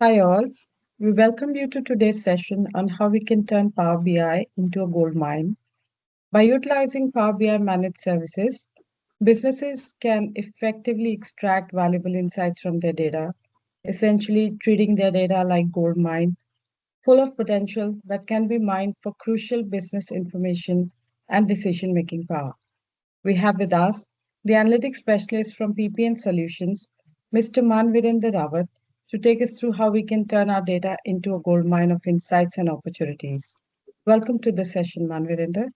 Hi all, we welcome you to today's session on how we can turn Power BI into a gold mine. By utilizing Power BI managed services, businesses can effectively extract valuable insights from their data, essentially treating their data like gold mine, full of potential that can be mined for crucial business information and decision-making power. We have with us the analytics specialist from PPN Solutions, Mr. Manvirendra Rawat, to take us through how we can turn our data into a goldmine of insights and opportunities. Welcome to the session, Manvirendra.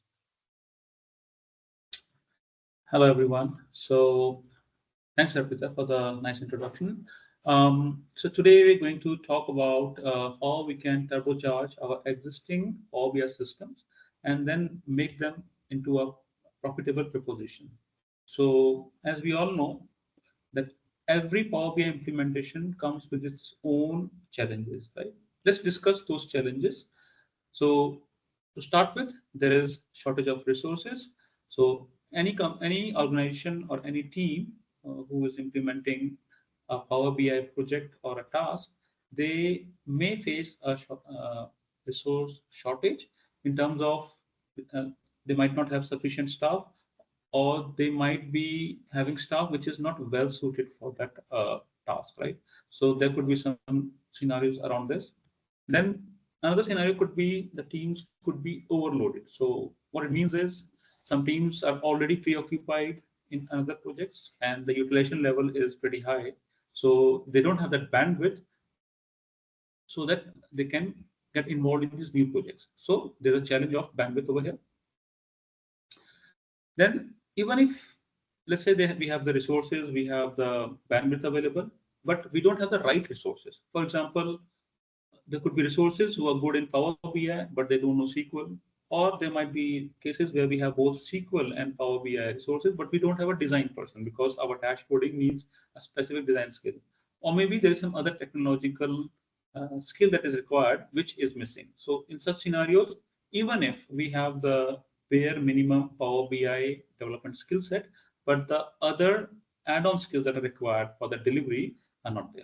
Hello, everyone. Thanks, Arpita, for the nice introduction. Today we're going to talk about how we can turbocharge our existing Power BI systems and then make them into a profitable proposition. So, as we all know, that every Power BI implementation comes with its own challenges, right? Let's discuss those challenges. So, to start with, there is shortage of resources. So, any organization or any team who is implementing a Power BI project or a task, they may face a resource shortage in terms of uh, they might not have sufficient staff, or they might be having staff which is not well suited for that task, right? So there could be some scenarios around this. Then another scenario could be the teams could be overloaded. So what it means is some teams are already preoccupied in another projects and the utilization level is pretty high. So they don't have that bandwidth so that they can get involved in these new projects. So there's a challenge of bandwidth over here. Then even if, let's say we have the resources, we have the bandwidth available, but we don't have the right resources. For example, there could be resources who are good in Power BI, but they don't know SQL. Or there might be cases where we have both SQL and Power BI resources, but we don't have a design person because our dashboarding needs a specific design skill. Or maybe there is some other technological skill that is required, which is missing. So in such scenarios, even if we have the bare minimum Power BI development skill set, but the other add-on skills that are required for the delivery are not there.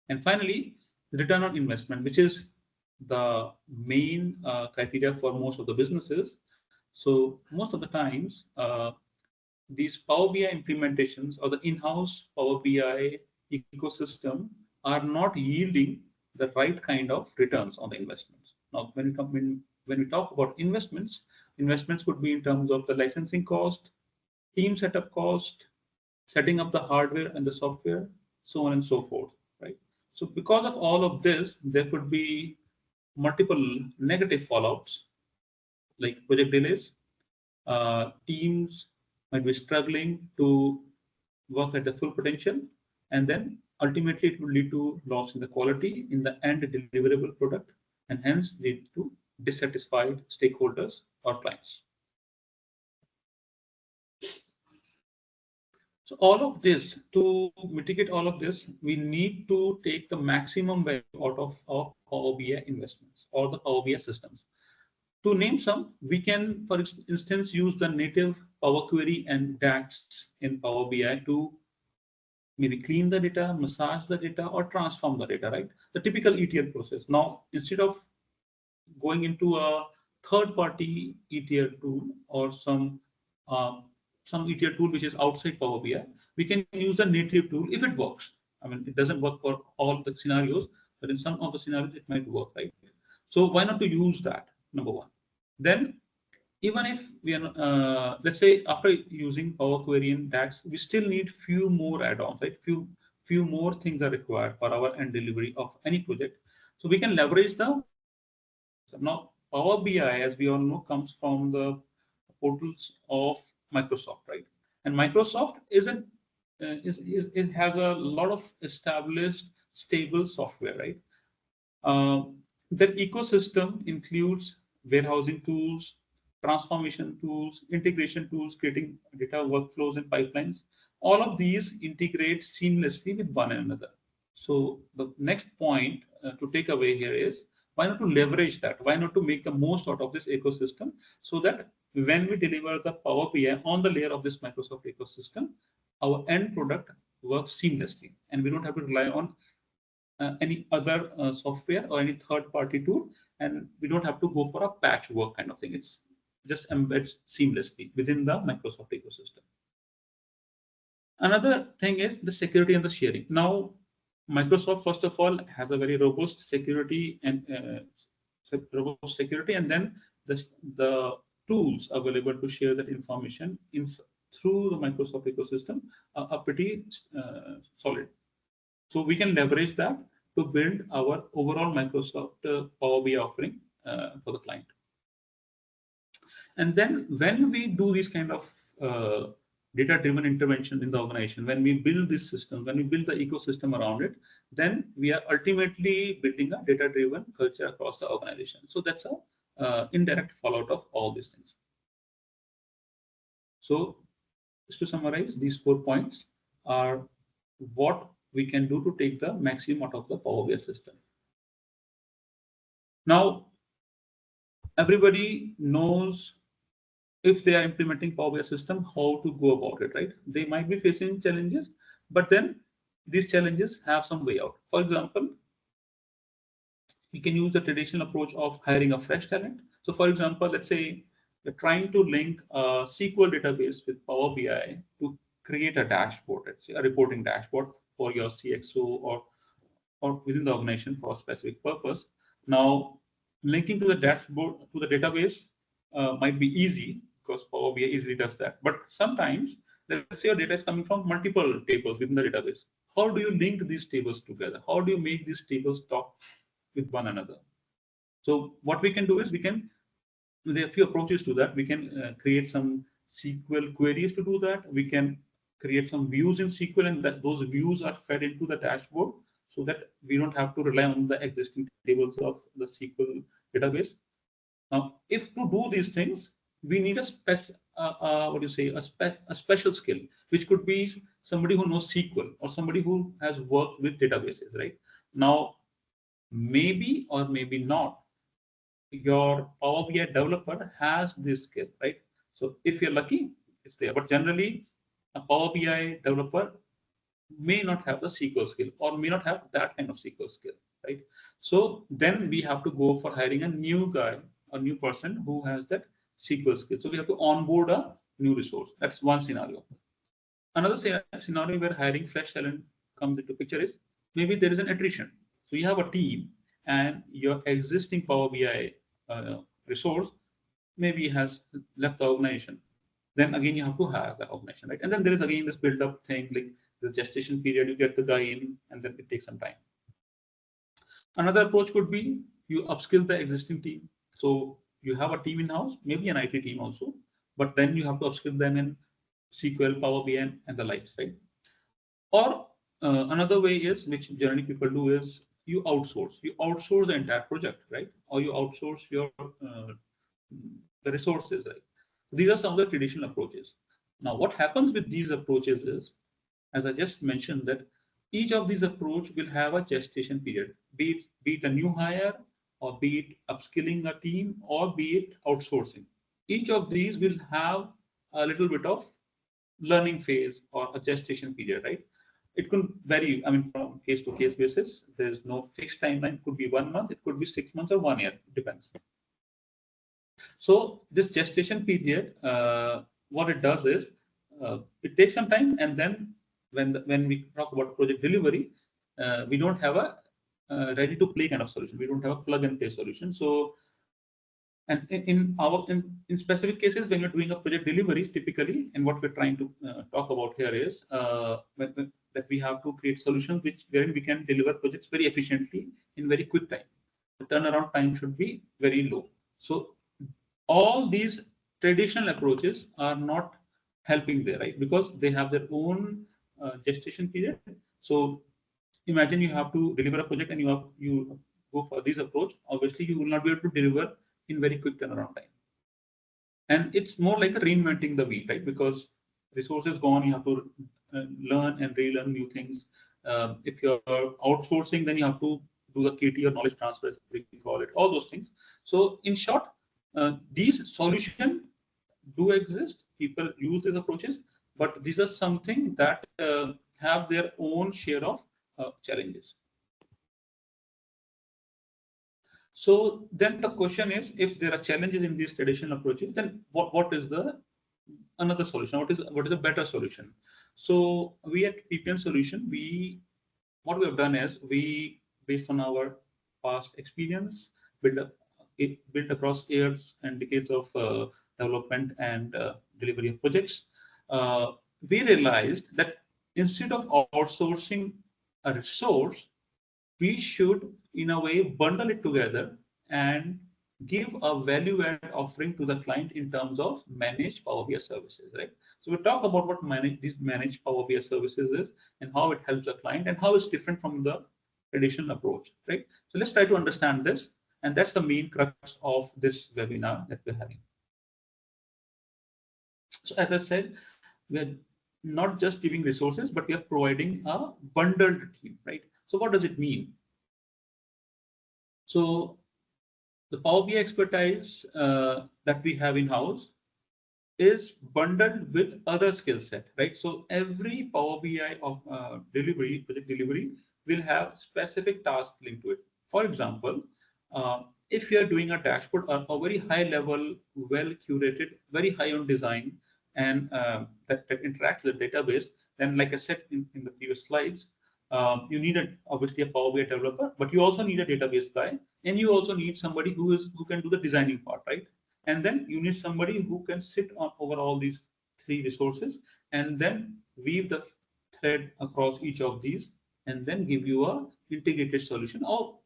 And finally, return on investment, which is the main criteria for most of the businesses. So most of the times, these Power BI implementations or the in-house Power BI ecosystem are not yielding the right kind of returns on the investments. Now, when we talk about investments, investments could be in terms of the licensing cost, team setup cost, setting up the hardware and the software, so on and so forth, right? So because of all of this, there could be multiple negative fallouts like project delays. Teams might be struggling to work at the full potential, and then ultimately it will lead to loss in the quality in the end deliverable product, and hence lead to dissatisfied stakeholders or clients. So all of this, to mitigate all of this, we need to take the maximum value out of our Power BI investments or the Power BI systems. To name some, we can, for instance, use the native Power Query and DAX in Power BI to maybe clean the data, massage the data, or transform the data, right? The typical ETL process. Now, instead of going into a third-party ETL tool or some ETL tool which is outside Power BI, we can use the native tool if it works. I mean, it doesn't work for all the scenarios, but in some of the scenarios it might work, right? So why not to use that? Number one. Then, even if we are, let's say after using Power Query and DAX, we still need few more add-ons, right? Few more things are required for our end delivery of any project. So we can leverage the now, Power BI, as we all know, comes from the portals of Microsoft, right? And Microsoft it has a lot of established stable software, right? Their ecosystem includes warehousing tools, transformation tools, integration tools, creating data workflows and pipelines. All of these integrate seamlessly with one another. So the next point to take away here is why not to leverage that? Why not to make the most out of this ecosystem so that when we deliver the Power BI on the layer of this Microsoft ecosystem, our end product works seamlessly and we don't have to rely on any other software or any third-party tool, and we don't have to go for a patchwork kind of thing. It's just embeds seamlessly within the Microsoft ecosystem. Another thing is the security and the sharing. Now, Microsoft, first of all, has a very robust security and then the tools available to share that information through the Microsoft ecosystem are pretty solid. So we can leverage that to build our overall Microsoft Power BI offering for the client. And then when we do these kind of data-driven intervention in the organization, when we build this system, when we build the ecosystem around it, then we are ultimately building a data-driven culture across the organization. So that's a indirect fallout of all these things. So just to summarize, these 4 points are what we can do to take the maximum out of the Power BI system. Now, everybody knows if they are implementing Power BI system, how to go about it, right? They might be facing challenges, but then these challenges have some way out. For example, you can use the traditional approach of hiring a fresh talent. So for example, let's say you're trying to link a SQL database with Power BI to create a dashboard, let's say a reporting dashboard for your CXO or within the organization for a specific purpose. Now, linking to the dashboard to the database might be easy because Power BI easily does that. But sometimes, let's say your data is coming from multiple tables within the database. How do you link these tables together? How do you make these tables talk with one another? So what we can do is there are a few approaches to that. We can create some SQL queries to do that. We can create some views in SQL, and those views are fed into the dashboard so that we don't have to rely on the existing tables of the SQL database. Now, if to do these things, we need a special skill, which could be somebody who knows SQL or somebody who has worked with databases, right? Now, maybe or maybe not, your Power BI developer has this skill, right? So if you're lucky, it's there. But generally, a Power BI developer may not have the SQL skill or may not have that kind of SQL skill, right? So then we have to go for hiring a new guy, a new person who has that SQL skill. So we have to onboard a new resource. That's one scenario. Another scenario where hiring fresh talent comes into picture is maybe there is an attrition. So you have a team and your existing Power BI resource maybe has left the organization. Then again, you have to hire the organization, right? And then there is again this build-up thing, like the gestation period. You get the guy in, and then it takes some time. Another approach could be you upskill the existing team. So you have a team in-house, maybe an IT team also, but then you have to upskill them in SQL, Power BI, and the likes, right? Or another way is, which generally people do, is you outsource. You outsource the entire project, right? Or you outsource the resources, right? These are some of the traditional approaches. Now, what happens with these approaches is, as I just mentioned, that each of these approach will have a gestation period, be it a new hire, or be it upskilling a team, or be it outsourcing. Each of these will have a little bit of learning phase or a gestation period, right? It could vary, I mean, from case to case basis. There's no fixed timeline. It could be 1 month, it could be 6 months or 1 year, it depends. So this gestation period, what it does is, it takes some time, and then when we talk about project delivery, we don't have a ready to play kind of solution. We don't have a plug and play solution. So, and in specific cases, when you're doing a project deliveries, typically, and what we're trying to talk about here is that we have to create solutions wherein we can deliver projects very efficiently in very quick time. The turnaround time should be very low. So all these traditional approaches are not helping there, right? Because they have their own gestation period. So imagine you have to deliver a project and you go for this approach. Obviously, you will not be able to deliver in very quick turnaround time. And it's more like a reinventing the wheel, right? Because resources gone, you have to learn and relearn new things. If you're outsourcing, then you have to do the KT or knowledge transfer, as we call it, all those things. So in short, these solutions do exist. People use these approaches, but these are something that have their own share of challenges. So then the question is, if there are challenges in these traditional approaches, then what is the another solution? What is a better solution? So we at PPN Solution, what we have done is we, based on our past experience, built across years and decades of development and delivery of projects, uh, we realized that instead of outsourcing a resource, we should, in a way, bundle it together and give a value add offering to the client in terms of managed Power BI services, right? So we talk about what these managed Power BI services is and how it helps the client and how it's different from the traditional approach, right? So let's try to understand this, and that's the main crux of this webinar that we're having. So as I said, we're not just giving resources, but we are providing a bundled team, right? So what does it mean? So the Power BI expertise that we have in house is bundled with other skill set, right? So every Power BI of project delivery will have specific tasks linked to it. For example, if you are doing a dashboard, a very high level, well curated, very high on design, and that interacts with the database, then like I said in the previous slides, you need obviously a Power BI developer, but you also need a database guy, and you also need somebody who can do the designing part, right? And then you need somebody who can sit on over all these three resources and then weave the thread across each of these and then give you a integrated solution, or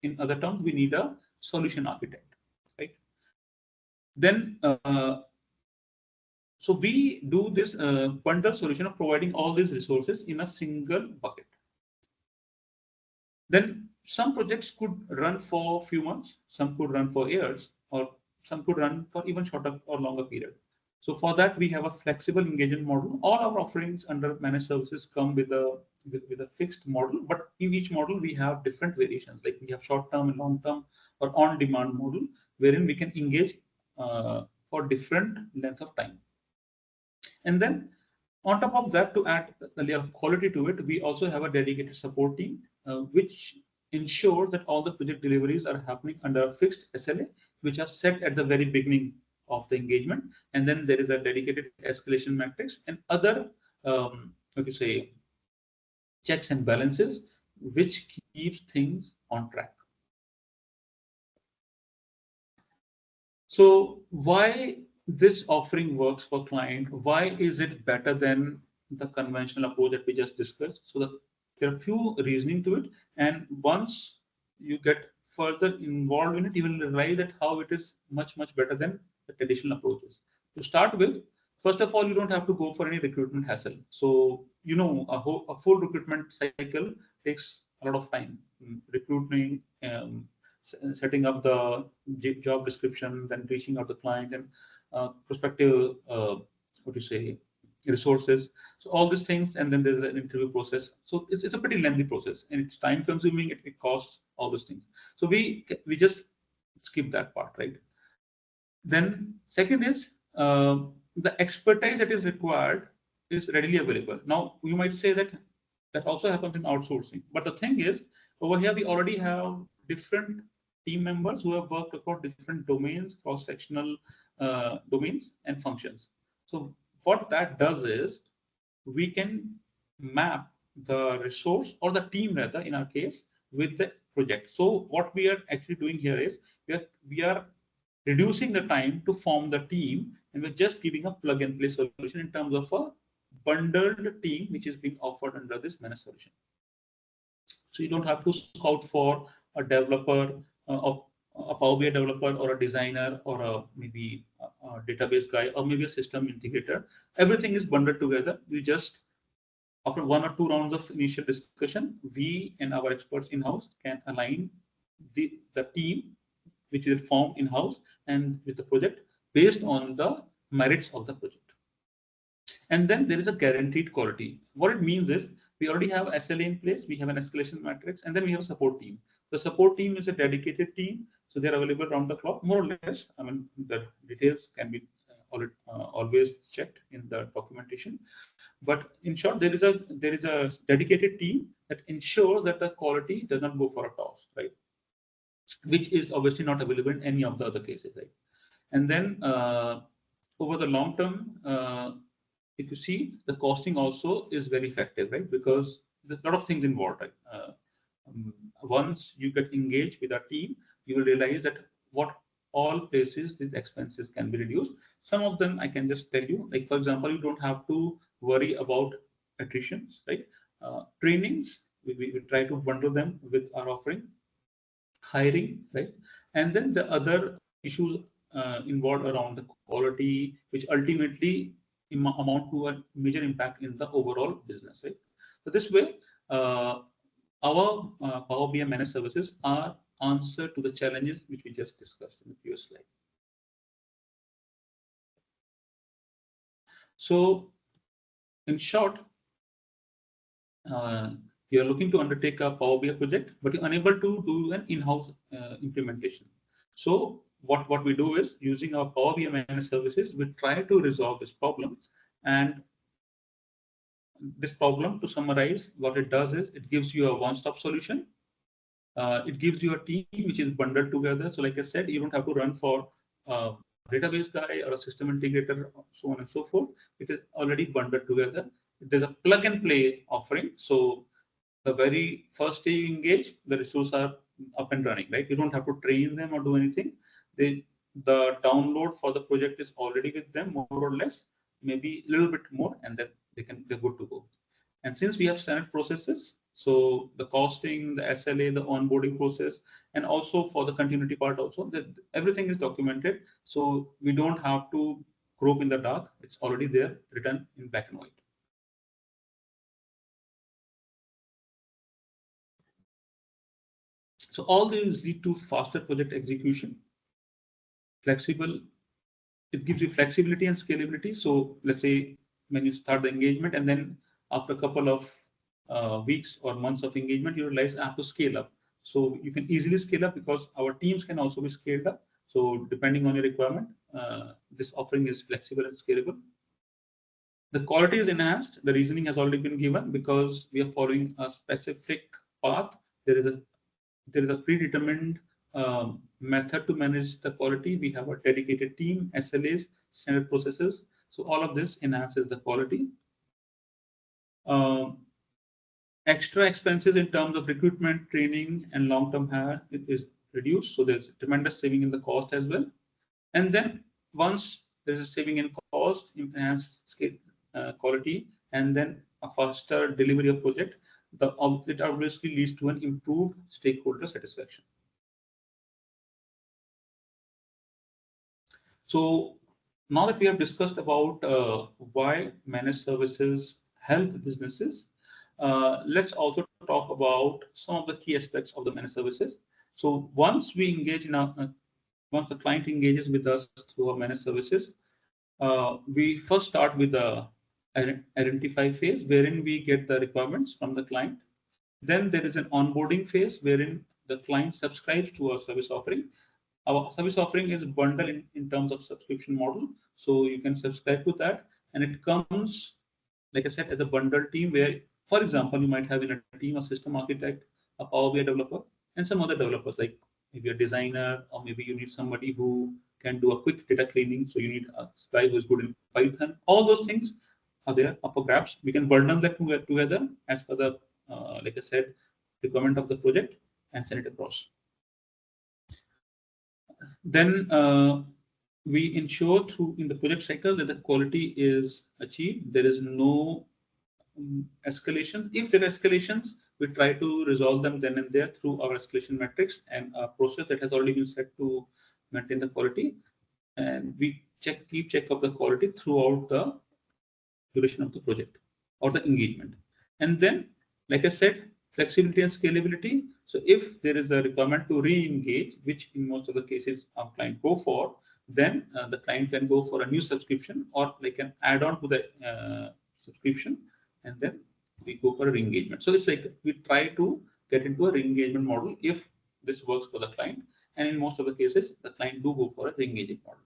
in other terms we need a solution architect, right? Then so we do this bundle solution of providing all these resources in a single bucket. Then some projects could run for a few months, some could run for years, or some could run for even shorter or longer period. So for that, we have a flexible engagement model. All our offerings under managed services come with a fixed model, but in each model we have different variations. Like we have short-term and long-term or on-demand model, wherein we can engage for different lengths of time. And then on top of that, to add a layer of quality to it, we also have a dedicated support team, which ensures that all the project deliveries are happening under a fixed SLA, which are set at the very beginning of the engagement. And then there is a dedicated escalation matrix and other, what you say, checks and balances, which keeps things on track. So why this offering works for client? Why is it better than the conventional approach that we just discussed? So there are a few reasoning to it, and once you get further involved in it, you will realize that how it is much better than the traditional approaches. To start with, first of all, you don't have to go for any recruitment hassle. So a full recruitment cycle takes a lot of time. Recruiting, setting up the job description, then reaching out to the client and prospective, what do you say, resources. So all these things, and then there's an interview process. So it's a pretty lengthy process, and it's time consuming. It costs all those things. So we just skip that part, right? Then second is the expertise that is required is readily available. Now you might say that that also happens in outsourcing, but the thing is over here we already have different team members who have worked across different domains, cross-sectional domains and functions. So what that does is we can map the resource or the team rather in our case with the project. So what we are actually doing here is we are reducing the time to form the team, and we're just giving a plug and play solution in terms of a bundled team which is being offered under this managed solution. So you don't have to scout for a developer of a Power BI developer or a designer or maybe a database guy or maybe a system integrator. Everything is bundled together. You just, after one or two rounds of initial discussion, we and our experts in-house can align the team which is formed in-house and with the project based on the merits of the project. And then there is a guaranteed quality. What it means is we already have SLA in place, we have an escalation matrix, and then we have a support team. The support team is a dedicated team, so they're available around the clock, more or less. I mean, the details can be always checked in the documentation. But in short, there is a dedicated team that ensures that the quality does not go for a toss, right? which is obviously not available in any of the other cases, right? And then over the long term, if you see, the costing also is very effective, right? Because there's a lot of things involved, right? Once you get engaged with a team, you will realize that what all places these expenses can be reduced. Some of them I can just tell you, like for example, you don't have to worry about attritions, right? Trainings, we try to bundle them with our offering, hiring, right? And then the other issues involved around the quality, which ultimately amount to a major impact in the overall business, right? So this way, our Power BI managed services are answer to the challenges which we just discussed in the previous slide. So in short, you are looking to undertake a Power BI project, but you're unable to do an in-house implementation. So what we do is, using our Power BI managed services, we try to resolve this problem. And this problem, to summarize, what it does is it gives you a one-stop solution. It gives you a team which is bundled together. So like I said, you don't have to run for a database guy or a system integrator, so on and so forth. It is already bundled together. There's a plug and play offering. So the very first day you engage, the resources are up and running, right? You don't have to train them or do anything. The download for the project is already with them, more or less, maybe a little bit more, and then they're good to go. And since we have standard processes, so the costing, the SLA, the onboarding process, and also for the continuity part also, that everything is documented. So we don't have to grope in the dark. It's already there, written in black and white. So all these lead to faster project execution, flexible. It gives you flexibility and scalability. So let's say when you start the engagement, and then after a couple of weeks or months of engagement, you realize I have to scale up. So you can easily scale up because our teams can also be scaled up. So depending on your requirement, this offering is flexible and scalable. The quality is enhanced. The reasoning has already been given because we are following a specific path. There is a predetermined method to manage the quality. We have a dedicated team, SLAs, standard processes. So all of this enhances the quality. Um, Extra expenses in terms of recruitment, training, and long-term hire is reduced. So there's tremendous saving in the cost as well. And then once there's a saving in cost, enhanced scale, quality, and then a faster delivery of project, it obviously leads to an improved stakeholder satisfaction. So now that we have discussed about why managed services help businesses, let's also talk about some of the key aspects of the managed services. So once we engage in once the client engages with us through our managed services, we first start with the identify phase, wherein we get the requirements from the client. Then there is an onboarding phase wherein the client subscribes to our service offering. Our service offering is bundled in terms of subscription model. So you can subscribe to that. And it comes, like I said, as a bundled team where, for example, you might have in a team a system architect, a Power BI developer, and some other developers, like maybe a designer, or maybe you need somebody who can do a quick data cleaning. So you need a guy who is good in Python. All those things are there up for grabs. We can bundle that together as per the, like I said, requirement of the project and send it across. Then we ensure through in the project cycle that the quality is achieved. There is no escalations. If there are escalations, we try to resolve them then and there through our escalation metrics and a process that has already been set to maintain the quality. And we keep check of the quality throughout the duration of the project or the engagement. And then, like I said, flexibility and scalability. So if there is a requirement to re-engage, which in most of the cases our client go for, then the client can go for a new subscription, or they can add on to the subscription, and then we go for a re-engagement. So it's like we try to get into a re-engagement model if this works for the client. And in most of the cases, the client do go for a re-engaging model.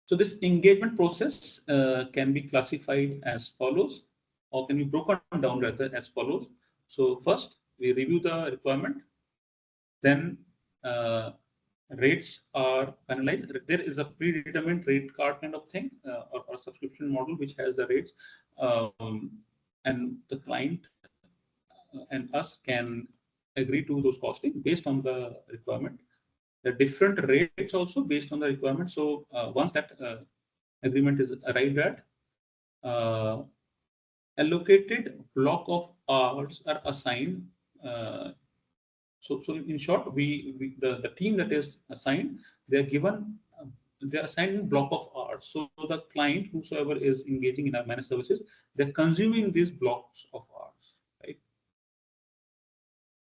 So this engagement process can be classified as follows, or can be broken down rather as follows. So first, we review the requirement, then rates are finalized. There is a predetermined rate card kind of thing, or subscription model which has the rates, and the client and us can agree to those costing based on the requirement. The different rates also based on the requirement. So once that agreement is arrived at, uh, allocated block of hours are assigned. So in short, the team that is assigned, they're given, they're assigned in block of hours. So the client, whosoever is engaging in our managed services, they're consuming these blocks of hours, right?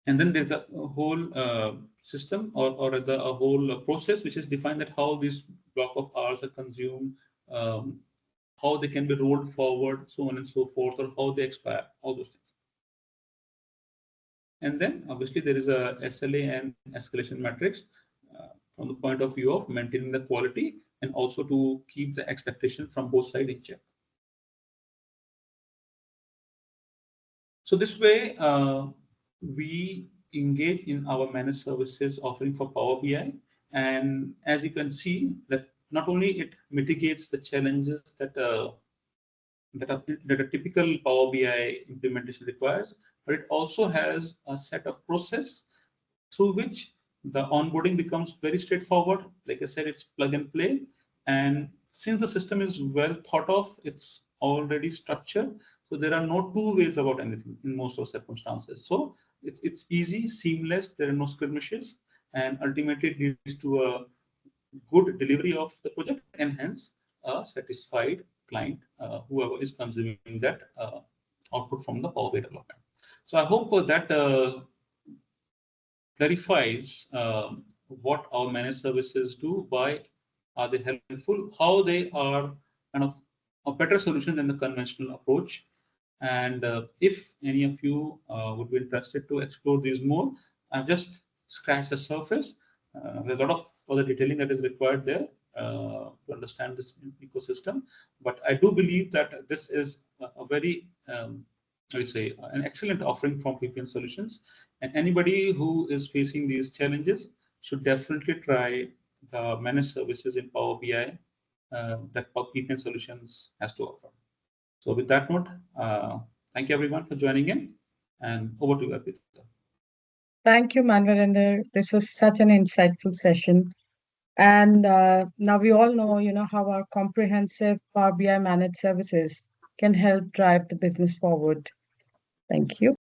And then there's a whole system, a whole process which is defined, that how this block of hours are consumed, um, how they can be rolled forward, so on and so forth, or how they expire, all those things. And then obviously there is a SLA and escalation matrix from the point of view of maintaining the quality and also to keep the expectation from both sides in check. So this way, we engage in our managed services offering for Power BI. And as you can see, that not only it mitigates the challenges that a typical Power BI implementation requires, but it also has a set of process through which the onboarding becomes very straightforward. Like I said, it's plug and play. And since the system is well thought of, it's already structured. So there are no two ways about anything in most of circumstances. So it's easy, seamless. There are no skirmishes, and ultimately it leads to a good delivery of the project, and hence a satisfied client, whoever is consuming that output from the Power BI development. So I hope that clarifies what our managed services do, why are they helpful, how they are kind of a better solution than the conventional approach. And if any of you would be interested to explore these more, I've just scratched the surface. There's a lot of further detailing that is required there to understand this ecosystem. But I do believe that this is a very I would say an excellent offering from PPN Solutions, and anybody who is facing these challenges should definitely try the managed services in Power BI that PPN Solutions has to offer. So with that note, thank you everyone for joining in, and over to you, Arpita. Thank you, Manvarinder. This was such an insightful session. And now we all know, how our comprehensive Power BI managed services can help drive the business forward. Thank you.